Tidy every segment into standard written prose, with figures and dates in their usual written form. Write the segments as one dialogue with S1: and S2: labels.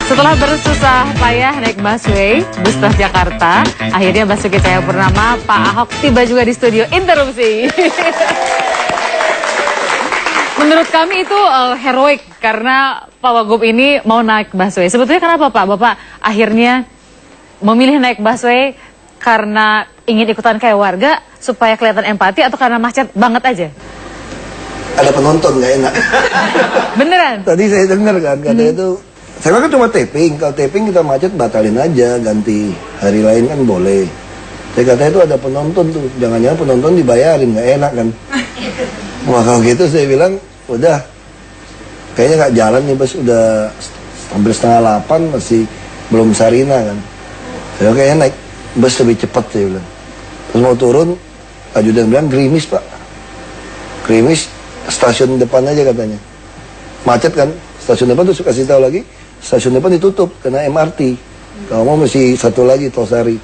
S1: Setelah bersusah payah naik busway, bus Transjakarta, akhirnya Basuki Cahayapurnama, Pak Ahok tiba juga di studio. Interupsi. Menurut kami itu heroik karena Pak Wagub ini mau naik busway. Sebetulnya kenapa Pak? Bapak akhirnya memilih naik busway karena ingin ikutan kayak warga supaya kelihatan empati atau karena macet banget aja?
S2: Ada penonton nggak enak.
S1: Beneran?
S2: Tadi saya dengar kan katanya itu, saya kan cuma taping. Kalau taping kita macet batalin aja, ganti hari lain kan boleh. Saya katanya itu ada penonton tuh, jangan-jangan penonton dibayarin, nggak enak kan. Wah kalau gitu saya bilang, udah kayaknya nggak jalan nih bus, udah hampir setengah 8 masih belum Sarina kan. Saya kayaknya naik bus lebih cepat saya bilang. Terus mau turun, ajudan bilang gerimis Pak. Gerimis stasiun depan aja katanya. Macet kan, stasiun depan terus kasih tahu lagi, stasiun depan ditutup karena MRT. Kalau mau mesti satu lagi Tosari.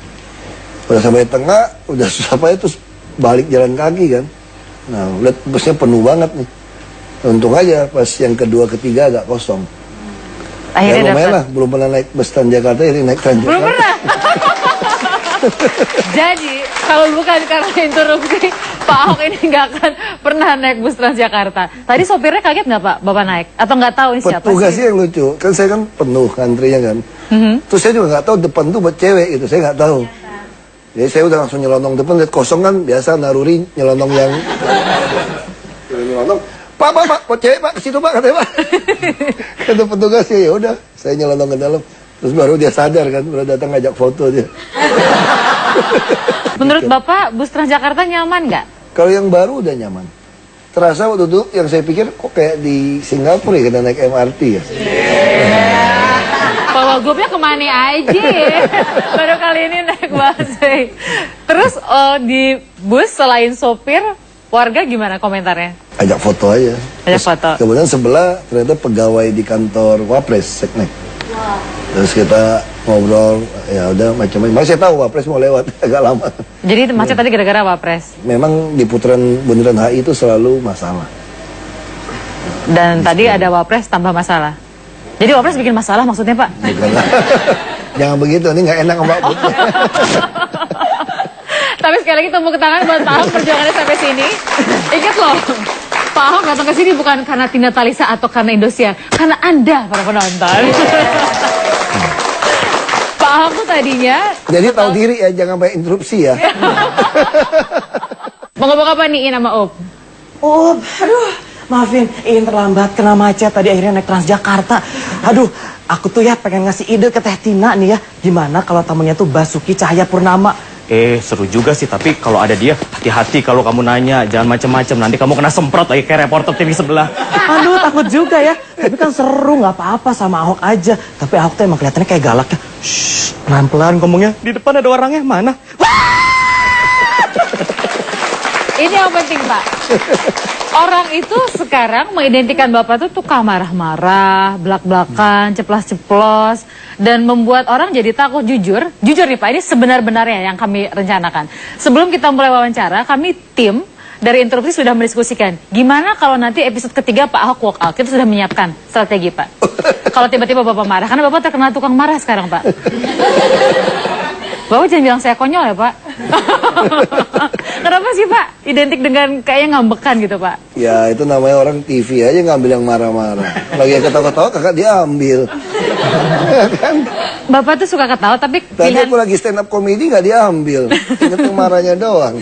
S2: Udah sampai tengah, udah susah payah terus balik jalan kaki kan. Nah, lihat busnya penuh banget nih. Untung aja pas yang kedua ketiga agak kosong.
S1: Akhirnya
S2: ya lumayan lah, belum pernah naik bus Transjakarta, jadi naik Transjakarta.
S1: Belum pernah. Jadi kalau bukan karena interupsi, Pak Ahok ini nggak akan pernah naik bus Transjakarta. Tadi sopirnya kaget nggak Pak, Bapak naik? Atau nggak tahu ini siapa sih?
S2: Petugasnya yang lucu, kan saya kan penuh antrinya kan. Terus saya juga nggak tahu depan tuh buat cewek gitu, saya nggak tahu. Jadi saya udah langsung nyelonong depan, lihat kosong kan, biasa naruri nyelonong yang nyelonong. Pak, buat cewek Pak, ke situ Pak, katanya Pak. Kata petugasnya, ya udah, saya nyelonong ke dalam. Terus baru dia sadar kan, baru datang ngajak foto dia.
S1: Menurut Bapak, bus Transjakarta nyaman nggak?
S2: Kalau yang baru udah nyaman. Terasa waktu itu yang saya pikir kok kayak di Singapura ya, kita naik MRT ya.
S1: Pak Wagubnya kemana aja ya? Baru kali ini naik busway. Terus di bus selain sopir, warga gimana komentarnya?
S2: Ajak foto aja.
S1: Ajak foto.
S2: Kemudian sebelah ternyata pegawai di kantor Wapres, Seknek. Terus kita ngobrol, ya udah macam-macam. Makanya saya tahu Wapres mau lewat agak lama.
S1: Jadi macet tadi gara-gara Wapres?
S2: Memang di putaran bundaran HI itu selalu masalah.
S1: Dan tadi ada Wapres tambah masalah. Jadi Wapres bikin masalah maksudnya Pak?
S2: Bukanlah. Jangan begitu, ini nggak enak Mbak.
S1: Tapi sekali lagi tepuk tangan buat Pak Ahok perjuangannya sampai sini. Ingat loh, Pak Ahok datang ke sini bukan karena Tina Talisa atau karena Indosiar, karena Anda para penonton. Pak Ahok tuh tadinya.
S2: Jadi tahu diri ya, jangan banyak interupsi ya.
S1: Mau ngomong apa nih nama Op?
S3: Oh, aduh, maafin, Iin terlambat kena macet tadi akhirnya naik Transjakarta. Aduh, aku tuh ya pengen ngasih ide ke Teh Tina nih ya. Gimana kalau tamunya tuh Basuki Cahayapurnama?
S4: Seru juga sih, tapi kalau ada dia, hati-hati kalau kamu nanya, jangan macem-macem, nanti kamu kena semprot lagi kayak reporter TV sebelah.
S3: Aduh, takut juga ya. Tapi kan seru, nggak apa-apa sama Ahok aja. Tapi Ahok tuh emang kelihatannya kayak galak ya. Shh, pelan-pelan ngomongnya. Di depan ada orangnya, mana?
S1: Ini yang penting Pak. Orang itu sekarang mengidentikan Bapak tuh tukang marah-marah, belak-belakan, ceplas-ceplos, dan membuat orang jadi takut. Jujur nih Pak, ini sebenar-benarnya yang kami rencanakan. Sebelum kita mulai wawancara, kami tim dari Interupsi sudah mendiskusikan, gimana kalau nanti episode ketiga Pak Ahok walk out. Kita sudah menyiapkan strategi Pak. Kalau tiba-tiba Bapak marah, karena Bapak terkenal tukang marah sekarang Pak. Bapak jangan bilang saya konyol ya Pak. Kenapa sih Pak? Identik dengan kayaknya ngambekan gitu Pak.
S2: Ya itu namanya orang TV aja ngambil yang marah-marah. Lagi yang ketawa-ketawa kakak diambil. Kan?
S1: Bapak tuh suka ketawa tapi
S2: Tadi
S1: pilihan...
S2: aku lagi stand up comedy nggak diambil. Ingat yang marahnya doang.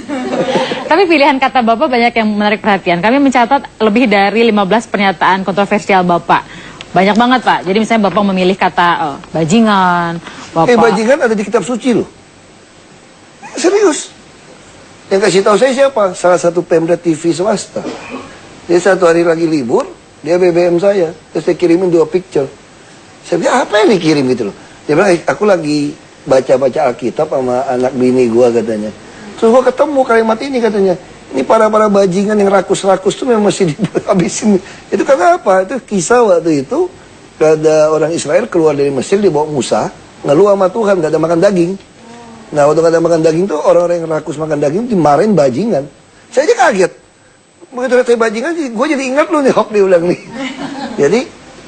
S1: Tapi pilihan kata Bapak banyak yang menarik perhatian. Kami mencatat lebih dari 15 pernyataan kontroversial Bapak. Banyak banget Pak. Jadi misalnya Bapak memilih kata bajingan. Bapak...
S2: Bajingan ada di kitab suci loh. Serius. Yang kasih tahu saya siapa? Salah satu Pemda TV swasta. Dia satu hari lagi libur, dia BBM saya. Terus dia kirimin 2 picture. Saya bilang, apa yang dikirim gitu loh? Dia bilang, aku lagi baca-baca Alkitab sama anak bini gua katanya. Terus gua ketemu kalimat ini katanya. Ini para bajingan yang rakus-rakus tuh memang mesti dihabisin. Itu karena apa? Itu kisah waktu itu. Ada orang Israel keluar dari Mesir, dibawa Musa. Ngeluh sama Tuhan, gak ada makan daging. Nah, waktu gak ada makan daging tuh, orang-orang yang rakus makan daging dimarahin bajingan. Saya aja kaget. Begitu saya bajingan, gue jadi ingat lu nih, Hok diulang nih. Jadi,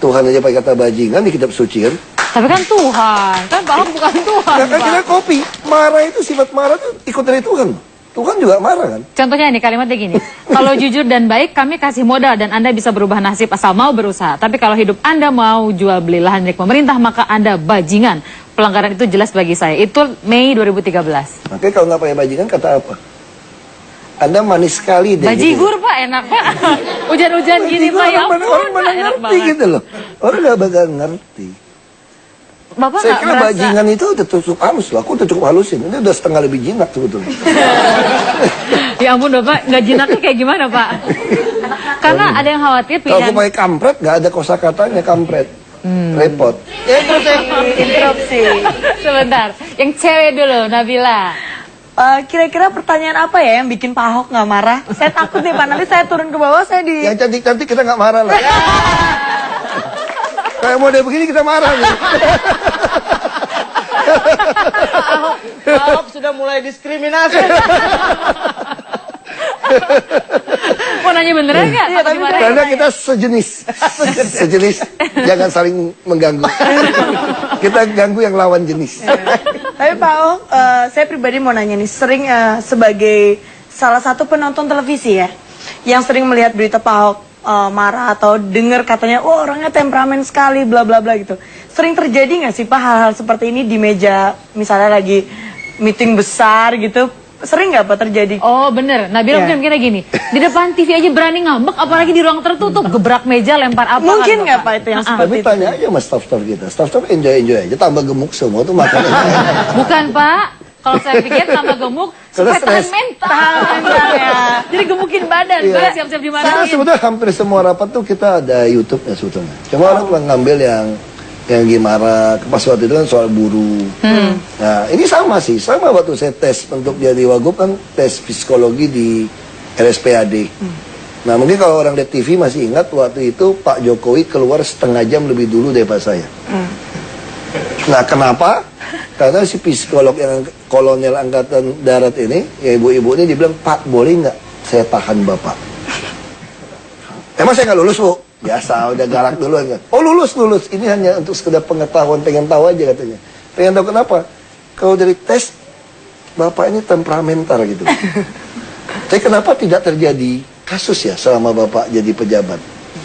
S2: Tuhan aja pakai kata bajingan di kitab suci kan.
S1: Tapi kan Tuhan, kan Pak Ahok bukan Tuhan.
S2: Nah, kan
S1: Pak.
S2: kita kopi. Marah itu, sifat marah itu ikut dari Tuhan. Tuhan juga marah kan?
S1: Contohnya ini kalimatnya gini, kalau jujur dan baik kami kasih modal dan Anda bisa berubah nasib asal mau berusaha. Tapi kalau hidup Anda mau jual beli lahan milik pemerintah maka Anda bajingan. Pelanggaran itu jelas bagi saya. Itu Mei 2013.
S2: Makanya kalau nggak pakai bajingan kata apa? Anda manis sekali deh.
S1: Bajigur Pak, enak Pak. Hujan-hujan gini Pak, ya
S2: Orang
S1: ampun
S2: mana
S1: Pak, enak
S2: ngerti
S1: banget.
S2: gitu loh. Orang nggak bakal ngerti.
S1: Bapak
S2: Saya
S1: nggak
S2: kira
S1: merasa...
S2: bajingan itu udah cukup halus loh. Aku udah cukup halusin. Ini udah setengah lebih jinak sebetulnya.
S1: Ya ampun Bapak, nggak jinaknya kayak gimana Pak? Karena ada yang khawatir
S2: Kalau aku
S1: pilihan...
S2: pakai kampret, nggak ada kosakatanya kampret. Repot.
S3: Interupsi.
S1: Sebentar, yang cewek dulu, Nabila.
S5: Kira-kira pertanyaan apa ya yang bikin Pak Ahok nggak marah? Saya takut nih Pak, nanti saya turun ke bawah saya di...
S2: Yang cantik-cantik kita nggak marah lah. Kayak model begini kita marah nih.
S3: Pak Ahok sudah mulai diskriminasi.
S1: Mau nanya beneran nggak?
S5: Iya, tapi
S1: Gimana?
S2: Karena kita sejenis. Sejenis. Jangan saling mengganggu. Kita ganggu yang lawan jenis.
S5: Tapi Pak Ahok, saya pribadi mau nanya nih, sering sebagai salah satu penonton televisi ya, yang sering melihat berita Pak Ahok marah atau dengar katanya, oh orangnya temperamen sekali, bla bla bla gitu. Sering terjadi nggak sih Pak hal-hal seperti ini di meja, misalnya lagi meeting besar gitu? Sering nggak Pak terjadi?
S1: Oh bener, Nabila
S5: Iya.
S1: mungkin mikirnya gini, di depan TV aja berani ngambek, apalagi di ruang tertutup, gebrak meja, lempar apa
S5: Mungkin
S1: kan,
S5: nggak Pak itu yang
S1: Ah, ah.
S5: seperti
S2: Tapi
S5: itu?
S2: tanya aja sama staff-staff kita. Staff-staff enjoy-enjoy aja. Tambah gemuk semua tuh makannya.
S1: Bukan Pak, kalau saya pikir tambah gemuk, supaya tahan
S2: stres.
S1: mental.
S5: Tahan mental, ya.
S1: Jadi gemukin badan,
S2: Iya.
S1: Pak, siap-siap
S2: Karena
S1: dimarahin.
S2: sebetulnya hampir semua rapat tuh kita ada YouTube-nya sebetulnya. Cuma orang cuma ngambil yang gimana pas waktu itu kan soal buruh. Nah ini sama sih, sama waktu saya tes untuk jadi wagub kan tes psikologi di RSPAD. Nah mungkin kalau orang lihat TV masih ingat waktu itu Pak Jokowi keluar setengah jam lebih dulu daripada saya. Nah kenapa? Karena si psikolog yang kolonel angkatan darat ini, ya ibu-ibu ini dibilang, Pak boleh nggak saya tahan Bapak? Emang saya nggak lulus Bu? Biasa, udah galak duluan kan. Oh lulus. Ini hanya untuk sekedar pengetahuan, pengen tahu aja katanya. Pengen tahu kenapa? Kalau dari tes, Bapak ini temperamental gitu. Tapi kenapa tidak terjadi kasus ya selama Bapak jadi pejabat?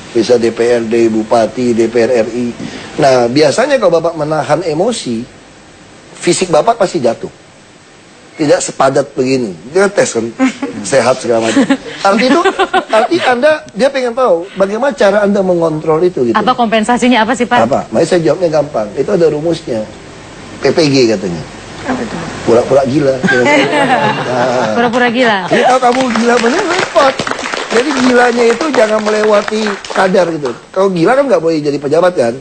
S2: Bisa DPRD, Bupati, DPR RI. Nah biasanya kalau Bapak menahan emosi, fisik Bapak pasti jatuh. Tidak sepadat begini. Dia tes kan, sehat segala macam. Arti Anda, dia pengen tahu bagaimana cara Anda mengontrol itu gitu.
S1: Apa kompensasinya apa sih Pak?
S2: Apa? Makanya saya jawabnya gampang. Itu ada rumusnya. PPG katanya. Pura-pura gila. Nah,
S1: Pura-pura gila.
S2: jadi kalau kamu gila bener repot. Jadi gilanya itu jangan melewati kadar gitu. Kalau gila kan nggak boleh jadi pejabat kan.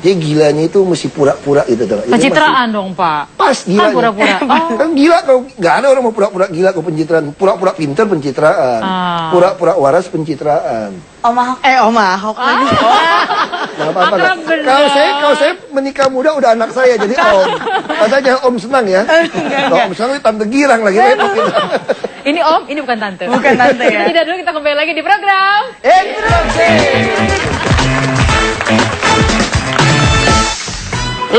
S2: Jadi gilanya itu mesti pura-pura gitu. Jadi
S1: Pencitraan dong Pak.
S2: pas gilanya.
S1: Kan pura-pura. Oh.
S2: Kan gila kalau nggak ada orang mau pura-pura gila ke pencitraan. Pura-pura pinter pencitraan.
S1: Ah.
S2: Pura-pura waras pencitraan.
S5: Om Ahok, Om Ahok lagi.
S2: Nggak apa-apa.
S1: Akrab
S2: nggak.
S1: bener.
S2: Kalau saya menikah muda udah anak saya jadi om. Makanya om senang ya. Kalau om senang itu tante girang lagi repot gitu.
S1: Ini Om, ini bukan Tante.
S5: Bukan tante ya.
S1: Tidak dulu, kita kembali lagi di program.
S2: Interupsi.